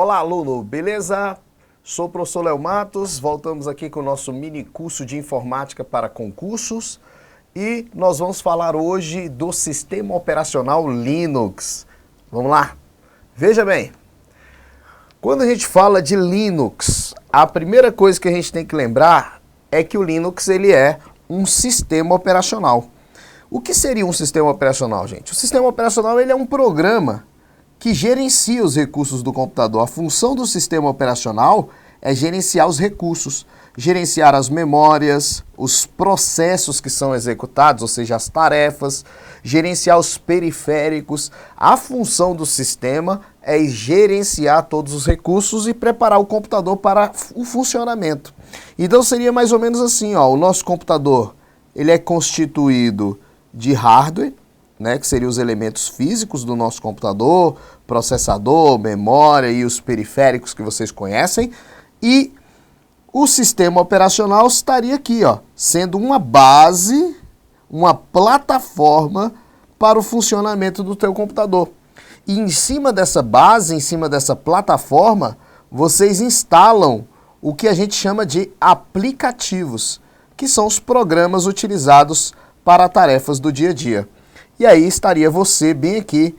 Olá, aluno, beleza? Sou o professor Léo Matos, voltamos aqui com o nosso mini curso de informática para concursos e nós vamos falar hoje do sistema operacional Linux. Vamos lá? Veja bem, quando a gente fala de Linux, a primeira coisa que a gente tem que lembrar é que o Linux ele é um sistema operacional. O que seria um sistema operacional, gente? O sistema operacional ele é um programa que gerencia os recursos do computador. A função do sistema operacional é gerenciar os recursos, gerenciar as memórias, os processos que são executados, ou seja, as tarefas, gerenciar os periféricos. A função do sistema é gerenciar todos os recursos e preparar o computador para o funcionamento. Então seria mais ou menos assim, ó, o nosso computador ele é constituído de hardware, né, que seriam os elementos físicos do nosso computador, processador, memória e os periféricos que vocês conhecem, e o sistema operacional estaria aqui, ó, sendo uma base, uma plataforma para o funcionamento do teu computador. E em cima dessa base, em cima dessa plataforma, vocês instalam o que a gente chama de aplicativos, que são os programas utilizados para tarefas do dia a dia. E aí estaria você bem aqui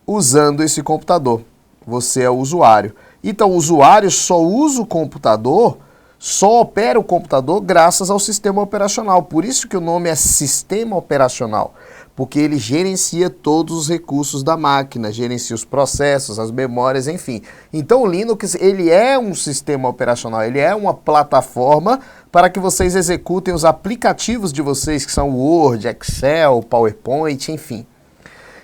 usando esse computador. Você é o usuário. Então o usuário só usa o computador, só opera o computador graças ao sistema operacional. Por isso que o nome é sistema operacional, porque ele gerencia todos os recursos da máquina, gerencia os processos, as memórias, enfim. Então o Linux ele é um sistema operacional, ele é uma plataforma para que vocês executem os aplicativos de vocês, que são Word, Excel, PowerPoint, enfim.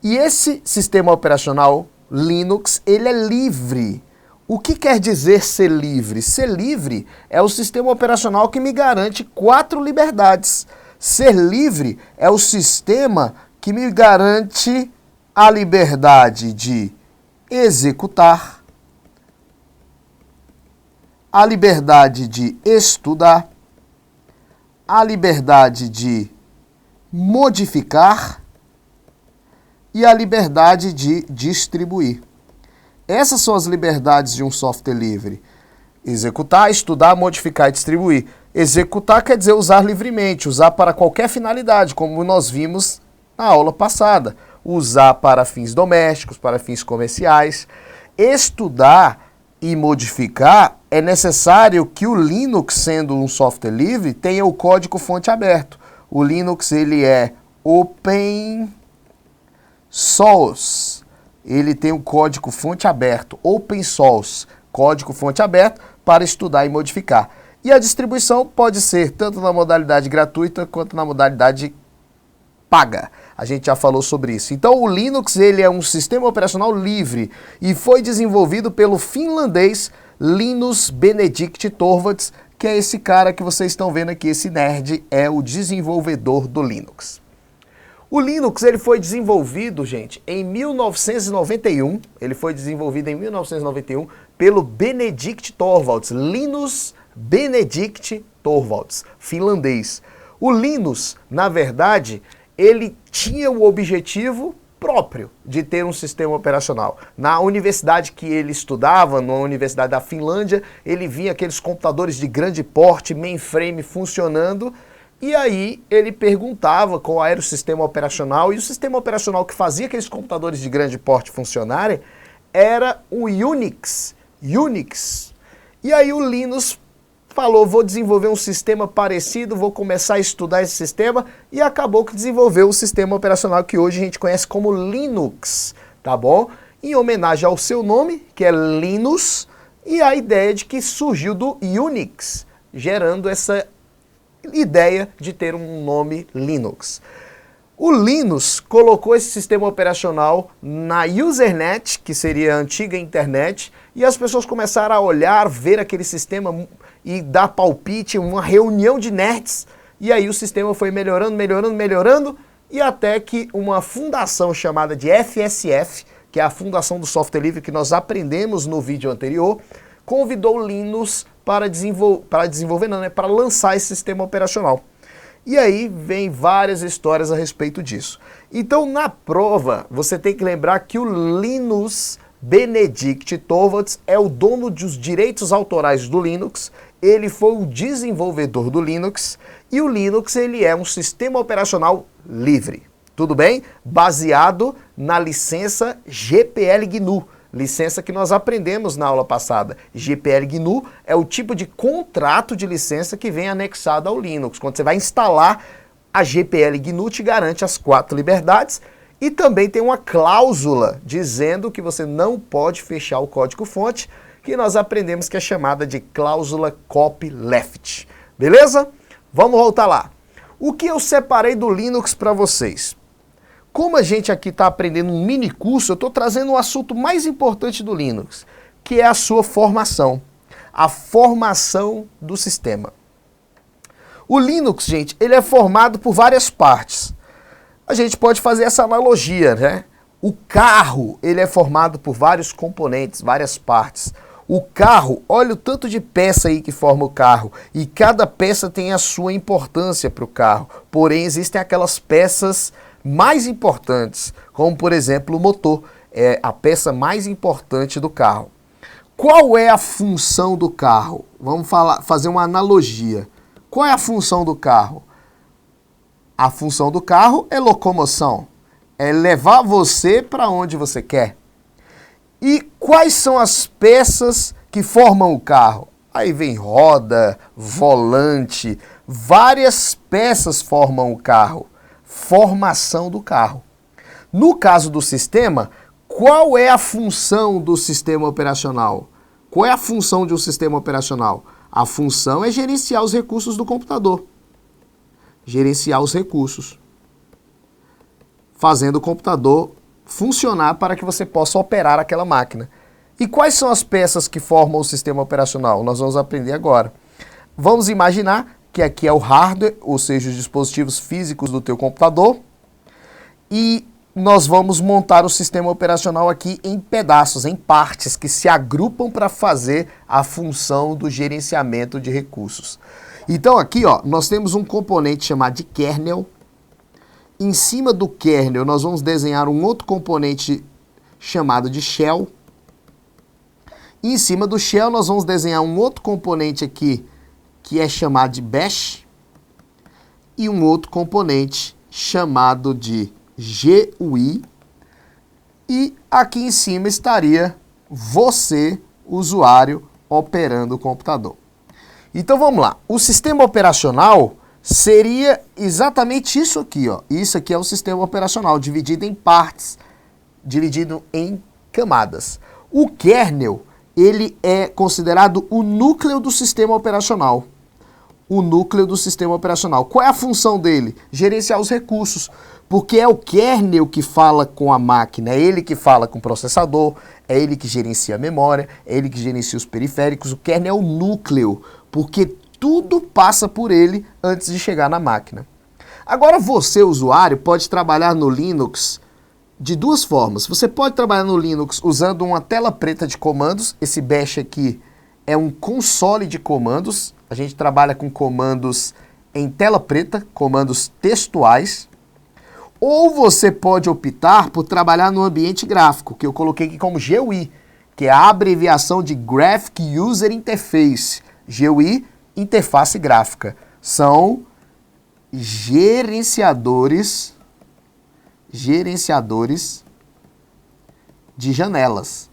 E esse sistema operacional Linux, ele é livre. O que quer dizer ser livre? Ser livre é o sistema operacional que me garante 4 liberdades. Ser livre é o sistema que me garante a liberdade de executar, a liberdade de estudar, a liberdade de modificar e a liberdade de distribuir. Essas são as liberdades de um software livre. Executar, estudar, modificar e distribuir. Executar quer dizer usar livremente, usar para qualquer finalidade, como nós vimos na aula passada. Usar para fins domésticos, para fins comerciais. Estudar e modificar é necessário que o Linux, sendo um software livre, tenha o código-fonte aberto. O Linux ele é open source. Ele tem o código-fonte aberto, open source, código-fonte aberto para estudar e modificar. E a distribuição pode ser tanto na modalidade gratuita quanto na modalidade paga. A gente já falou sobre isso. Então o Linux ele é um sistema operacional livre e foi desenvolvido pelo finlandês Linus Benedict Torvalds, que é esse cara que vocês estão vendo aqui, esse nerd é o desenvolvedor do Linux. O Linux ele foi desenvolvido, gente, em 1991. Ele foi desenvolvido em 1991 pelo Benedict Torvalds, Linus Benedict Torvalds, finlandês. O Linus, na verdade, ele tinha o objetivo próprio de ter um sistema operacional. Na universidade que ele estudava, na Universidade da Finlândia, ele via aqueles computadores de grande porte, mainframe funcionando, e aí ele perguntava qual era o sistema operacional, e o sistema operacional que fazia aqueles computadores de grande porte funcionarem era o Unix. E aí o Linus falou, vou desenvolver um sistema parecido, vou começar a estudar esse sistema, e acabou que desenvolveu o sistema operacional que hoje a gente conhece como Linux, tá bom? Em homenagem ao seu nome, que é Linus, e a ideia de que surgiu do Unix, gerando essa ideia de ter um nome Linux. O Linus colocou esse sistema operacional na Usernet, que seria a antiga internet, e as pessoas começaram a olhar, ver aquele sistema e dar palpite, uma reunião de nerds, e aí o sistema foi melhorando, e até que uma fundação chamada de FSF, que é a Fundação do Software Livre que nós aprendemos no vídeo anterior, convidou o Linus para lançar esse sistema operacional. E aí vem várias histórias a respeito disso. Então, na prova, você tem que lembrar que o Linus Benedict Torvalds é o dono dos direitos autorais do Linux, ele foi o desenvolvedor do Linux e o Linux ele é um sistema operacional livre, tudo bem? Baseado na licença GPL-GNU, licença que nós aprendemos na aula passada. GPL-GNU é o tipo de contrato de licença que vem anexado ao Linux. Quando você vai instalar, a GPL-GNU te garante as 4 liberdades e também tem uma cláusula dizendo que você não pode fechar o código-fonte, que nós aprendemos que é chamada de cláusula copyleft. Beleza? Vamos voltar lá. O que eu separei do Linux para vocês? Como a gente aqui está aprendendo um mini curso, eu estou trazendo o assunto mais importante do Linux, que é a sua formação. A formação do sistema. O Linux, gente, ele é formado por várias partes. A gente pode fazer essa analogia, né? O carro, ele é formado por vários componentes, várias partes. O carro, olha o tanto de peça aí que forma o carro. E cada peça tem a sua importância para o carro. Porém, existem aquelas peças mais importantes, como por exemplo o motor, é a peça mais importante do carro. Qual é a função do carro? Vamos fazer uma analogia. Qual é a função do carro? A função do carro é locomoção, é levar você para onde você quer. E quais são as peças que formam o carro? Aí vem roda, volante, várias peças formam o carro. Formação do carro. No caso do sistema, qual é a função do sistema operacional? Qual é a função de um sistema operacional? A função é gerenciar os recursos do computador. Gerenciar os recursos. Fazendo o computador funcionar para que você possa operar aquela máquina. E quais são as peças que formam o sistema operacional? Nós vamos aprender agora. Vamos imaginar que aqui é o hardware, ou seja, os dispositivos físicos do teu computador, e nós vamos montar o sistema operacional aqui em pedaços, em partes, que se agrupam para fazer a função do gerenciamento de recursos. Então aqui, ó, nós temos um componente chamado de kernel. Em cima do kernel, nós vamos desenhar um outro componente chamado de shell. E em cima do shell, nós vamos desenhar um outro componente aqui, que é chamado de bash, e um outro componente chamado de GUI, e aqui em cima estaria você, usuário, operando o computador. Então vamos lá, o sistema operacional seria exatamente isso aqui, ó. Isso aqui é o sistema operacional, dividido em partes, dividido em camadas. O kernel, ele é considerado o núcleo do sistema operacional. O núcleo do sistema operacional. Qual é a função dele? Gerenciar os recursos. Porque é o kernel que fala com a máquina, é ele que fala com o processador, é ele que gerencia a memória, é ele que gerencia os periféricos. O kernel é o núcleo, porque tudo passa por ele antes de chegar na máquina. Agora você, usuário, pode trabalhar no Linux de duas formas. Você pode trabalhar no Linux usando uma tela preta de comandos. Esse bash aqui é um console de comandos. A gente trabalha com comandos em tela preta, comandos textuais. Ou você pode optar por trabalhar no ambiente gráfico, que eu coloquei aqui como GUI, que é a abreviação de Graphic User Interface. GUI, interface gráfica. São gerenciadores de janelas,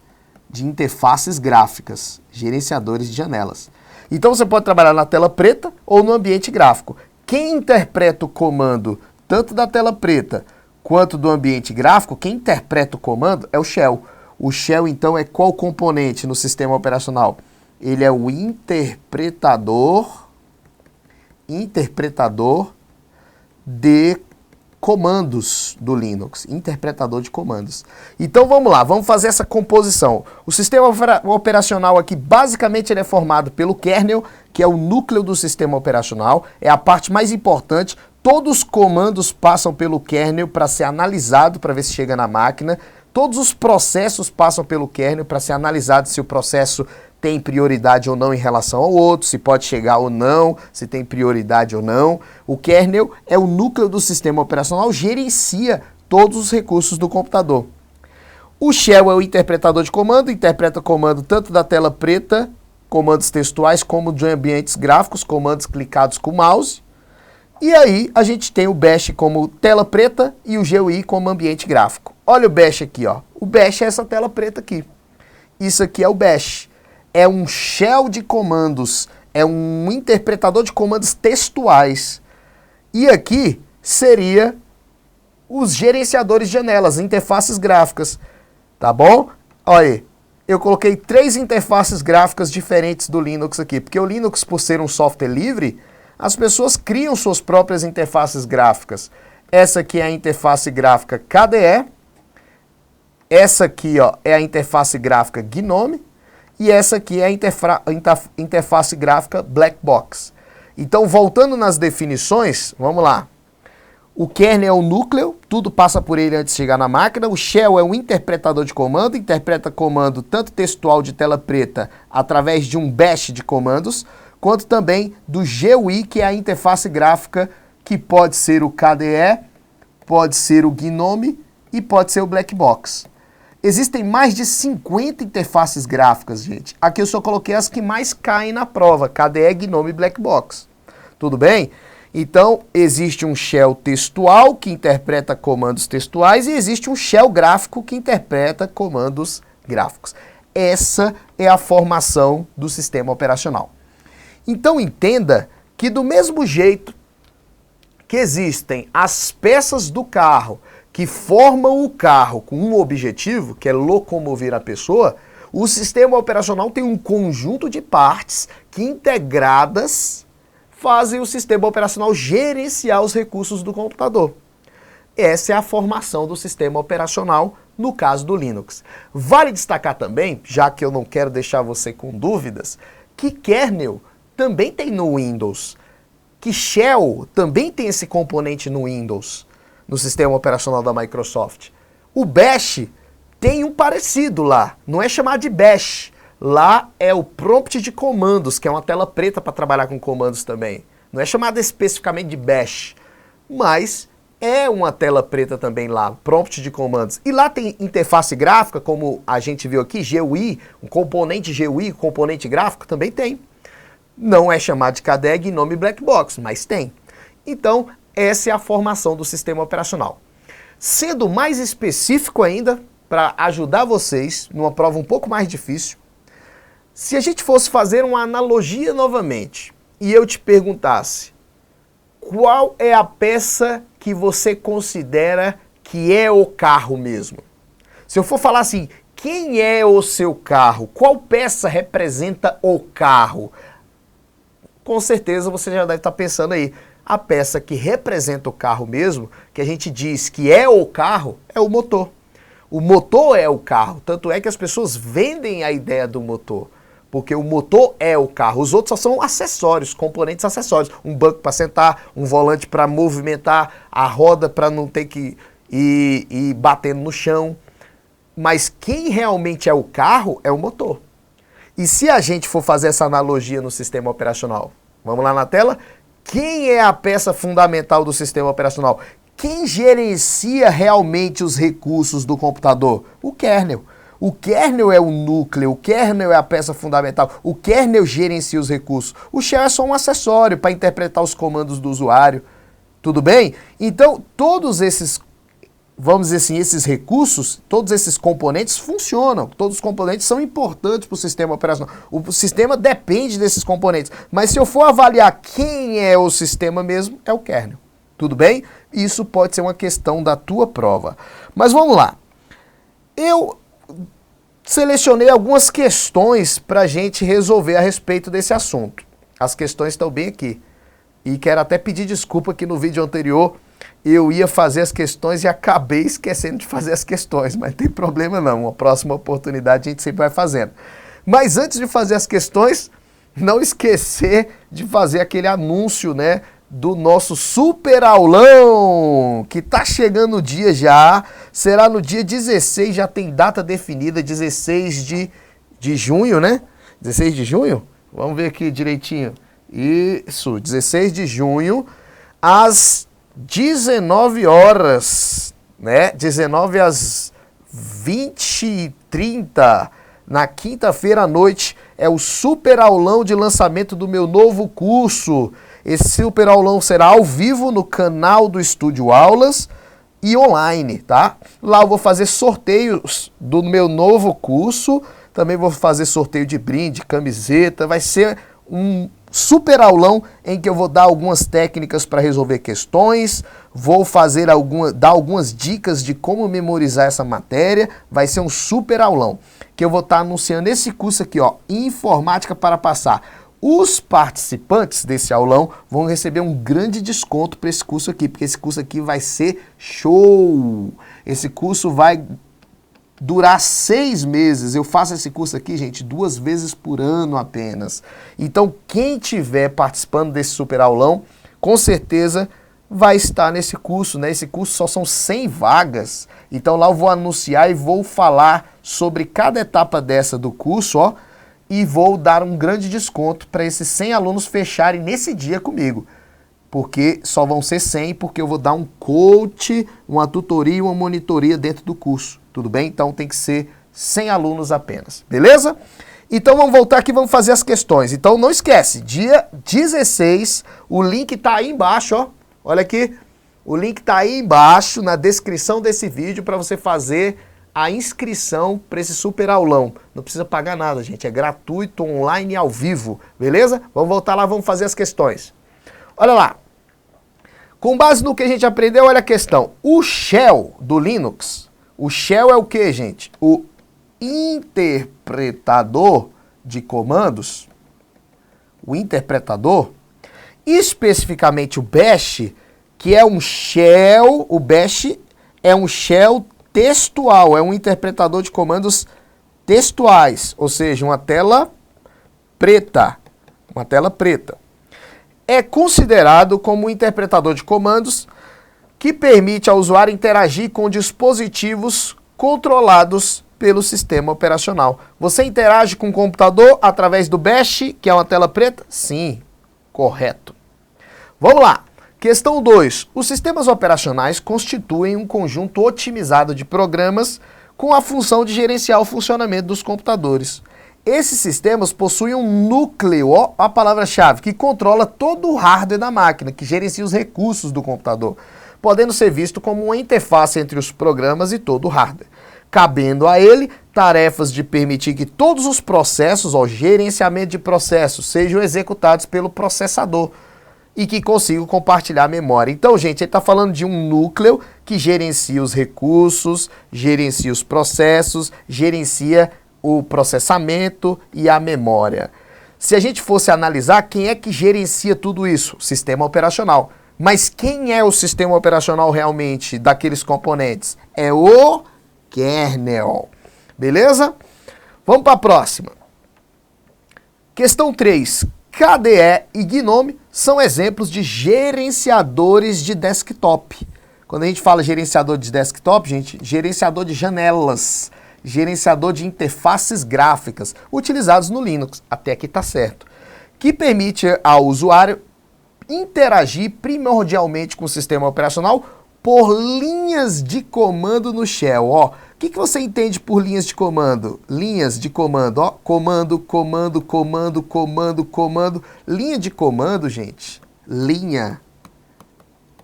de interfaces gráficas, gerenciadores de janelas. Então você pode trabalhar na tela preta ou no ambiente gráfico. Quem interpreta o comando tanto da tela preta quanto do ambiente gráfico, quem interpreta o comando é o shell. O shell, então, é qual componente no sistema operacional? Ele é o interpretador de comandos do Linux. Interpretador de comandos. Então, vamos lá, vamos fazer essa composição. O sistema operacional aqui, basicamente, ele é formado pelo kernel, que é o núcleo do sistema operacional, é a parte mais importante. Todos os comandos passam pelo kernel para ser analisado, para ver se chega na máquina. Todos os processos passam pelo kernel para ser analisado se o processo tem prioridade ou não em relação ao outro, se pode chegar ou não, se tem prioridade ou não. O kernel é o núcleo do sistema operacional, gerencia todos os recursos do computador. O shell é o interpretador de comando, interpreta comando tanto da tela preta, comandos textuais, como de ambientes gráficos, comandos clicados com o mouse. E aí a gente tem o bash como tela preta e o GUI como ambiente gráfico. Olha o bash aqui, ó. O bash é essa tela preta aqui. Isso aqui é o bash. É um shell de comandos, é um interpretador de comandos textuais. E aqui seria os gerenciadores de janelas, interfaces gráficas. Tá bom? Olha aí, eu coloquei 3 interfaces gráficas diferentes do Linux aqui, porque o Linux, por ser um software livre, as pessoas criam suas próprias interfaces gráficas. Essa aqui é a interface gráfica KDE, essa aqui, ó, é a interface gráfica GNOME, e essa aqui é a interface gráfica Black Box. Então, voltando nas definições, vamos lá. O kernel é o núcleo, tudo passa por ele antes de chegar na máquina. O shell é um interpretador de comando, interpreta comando tanto textual de tela preta através de um bash de comandos, quanto também do GUI, que é a interface gráfica, que pode ser o KDE, pode ser o GNOME e pode ser o Black Box. Existem mais de 50 interfaces gráficas, gente. Aqui eu só coloquei as que mais caem na prova, KDE, GNOME e Black Box. Tudo bem? Então, existe um shell textual que interpreta comandos textuais e existe um shell gráfico que interpreta comandos gráficos. Essa é a formação do sistema operacional. Então, entenda que do mesmo jeito que existem as peças do carro que formam o carro com um objetivo, que é locomover a pessoa, o sistema operacional tem um conjunto de partes que integradas fazem o sistema operacional gerenciar os recursos do computador. Essa é a formação do sistema operacional no caso do Linux. Vale destacar também, já que eu não quero deixar você com dúvidas, que kernel também tem no Windows, que shell também tem esse componente no Windows, no sistema operacional da Microsoft. O bash tem um parecido lá, não é chamado de bash. Lá é o prompt de comandos, que é uma tela preta para trabalhar com comandos também. Não é chamada especificamente de bash, mas é uma tela preta também lá, prompt de comandos. E lá tem interface gráfica, como a gente viu aqui, GUI, um componente GUI, componente gráfico, também tem. Não é chamado de KDE, GNOME e Black Box, mas tem. Então, essa é a formação do sistema operacional. Sendo mais específico ainda, para ajudar vocês numa prova um pouco mais difícil, se a gente fosse fazer uma analogia novamente e eu te perguntasse qual é a peça que você considera que é o carro mesmo? Se eu for falar assim, quem é o seu carro? Qual peça representa o carro? Com certeza você já deve estar pensando aí. A peça que representa o carro mesmo, que a gente diz que é o carro, é o motor. O motor é o carro, tanto é que as pessoas vendem a ideia do motor. Porque o motor é o carro, os outros só são acessórios, componentes acessórios. Um banco para sentar, um volante para movimentar, a roda para não ter que ir batendo no chão. Mas quem realmente é o carro é o motor. E se a gente for fazer essa analogia no sistema operacional, vamos lá na tela? Quem é a peça fundamental do sistema operacional? Quem gerencia realmente os recursos do computador? O kernel. O kernel é o núcleo, o kernel é a peça fundamental, o kernel gerencia os recursos. O shell é só um acessório para interpretar os comandos do usuário. Tudo bem? Então, todos esses, vamos dizer assim, esses recursos, todos esses componentes funcionam. Todos os componentes são importantes para o sistema operacional. O sistema depende desses componentes. Mas se eu for avaliar quem é o sistema mesmo, é o kernel. Tudo bem? Isso pode ser uma questão da tua prova. Mas vamos lá. Eu selecionei algumas questões para a gente resolver a respeito desse assunto. As questões estão bem aqui. E quero até pedir desculpa que no vídeo anterior eu ia fazer as questões e acabei esquecendo de fazer as questões, mas não tem problema não, uma próxima oportunidade a gente sempre vai fazendo. Mas antes de fazer as questões, não esquecer de fazer aquele anúncio, né, do nosso super aulão, que tá chegando o dia já, será no dia 16, já tem data definida, 16 de junho, né? 16 de junho? Vamos ver aqui direitinho. Isso, 16 de junho, às 19 horas, né? 19 às 20h30, na quinta-feira à noite, é o super aulão de lançamento do meu novo curso. Esse super aulão será ao vivo no canal do Estúdio Aulas e online, tá? Lá eu vou fazer sorteios do meu novo curso, também vou fazer sorteio de brinde, camiseta, vai ser um super aulão em que eu vou dar algumas técnicas para resolver questões, vou dar algumas dicas de como memorizar essa matéria, vai ser um super aulão, que eu vou estar anunciando esse curso aqui, ó, Informática para Passar. Os participantes desse aulão vão receber um grande desconto para esse curso aqui, porque esse curso aqui vai ser show! Esse curso vai durar 6 meses. Eu faço esse curso aqui, gente, 2 vezes por ano apenas. Então, quem estiver participando desse super aulão, com certeza vai estar nesse curso, né? Esse curso só são 100 vagas. Então, lá eu vou anunciar e vou falar sobre cada etapa dessa do curso, ó, e vou dar um grande desconto para esses 100 alunos fecharem nesse dia comigo. Porque só vão ser 100, porque eu vou dar um coach, uma tutoria e uma monitoria dentro do curso. Tudo bem? Então tem que ser 100 alunos apenas. Beleza? Então vamos voltar aqui, vamos fazer as questões. Então não esquece, dia 16, o link tá aí embaixo, ó. Olha aqui, o link tá aí embaixo na descrição desse vídeo para você fazer a inscrição para esse super aulão. Não precisa pagar nada, gente. É gratuito, online e ao vivo. Beleza? Vamos voltar lá, vamos fazer as questões. Olha lá. Com base no que a gente aprendeu, olha a questão. O shell do Linux, o shell é o que, gente? O interpretador de comandos. O interpretador. Especificamente o bash, que é um shell. O bash é um shell textual, é um interpretador de comandos textuais, ou seja, uma tela preta. Uma tela preta. É considerado como um interpretador de comandos que permite ao usuário interagir com dispositivos controlados pelo sistema operacional. Você interage com o computador através do bash, que é uma tela preta? Sim, correto. Vamos lá. Questão 2. Os sistemas operacionais constituem um conjunto otimizado de programas com a função de gerenciar o funcionamento dos computadores. Esses sistemas possuem um núcleo, ó, a palavra-chave, que controla todo o hardware da máquina, que gerencia os recursos do computador, podendo ser visto como uma interface entre os programas e todo o hardware, cabendo a ele tarefas de permitir que todos os processos, ó, gerenciamento de processos, sejam executados pelo processador, e que consigam compartilhar a memória. Então, gente, ele está falando de um núcleo que gerencia os recursos, gerencia os processos, gerencia o processamento e a memória. Se a gente fosse analisar, quem é que gerencia tudo isso? O sistema operacional. Mas quem é o sistema operacional realmente daqueles componentes? É o kernel. Beleza? Vamos para a próxima. Questão 3. KDE e GNOME são exemplos de gerenciadores de desktop. Quando a gente fala gerenciador de desktop, gente, gerenciador de janelas, gerenciador de interfaces gráficas, utilizados no Linux, até aqui está certo, que permite ao usuário interagir primordialmente com o sistema operacional por linhas de comando no shell. Ó, o que você entende por linhas de comando? Linhas de comando, ó, comando, comando, comando, comando, comando. Linha de comando, gente, linha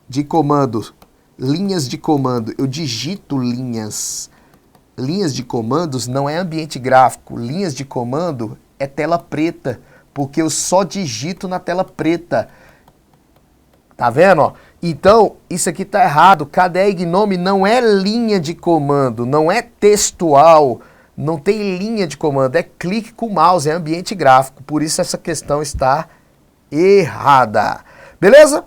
de comando, linhas de comando. Eu digito linhas. Linhas de comandos não é ambiente gráfico. Linhas de comando é tela preta, porque eu só digito na tela preta. Tá vendo, ó? Então, isso aqui tá errado. KDE e GNOME não é linha de comando, não é textual, não tem linha de comando, é clique com o mouse, é ambiente gráfico. Por isso essa questão está errada. Beleza?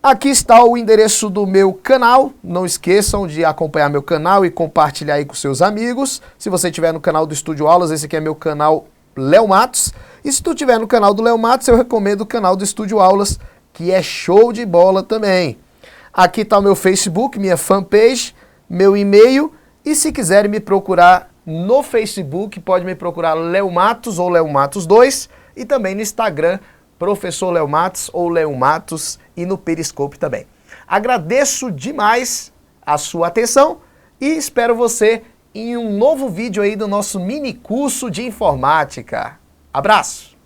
Aqui está o endereço do meu canal. Não esqueçam de acompanhar meu canal e compartilhar aí com seus amigos. Se você estiver no canal do Estúdio Aulas, esse aqui é meu canal Léo Matos. E se tu estiver no canal do Léo Matos, eu recomendo o canal do Estúdio Aulas, que é show de bola também. Aqui está o meu Facebook, minha fanpage, meu e-mail, e se quiserem me procurar no Facebook, pode me procurar Léo Matos ou Léo Matos 2, e também no Instagram, Professor Léo Matos ou Léo Matos, e no Periscope também. Agradeço demais a sua atenção e espero você em um novo vídeo aí do nosso mini curso de informática. Abraço!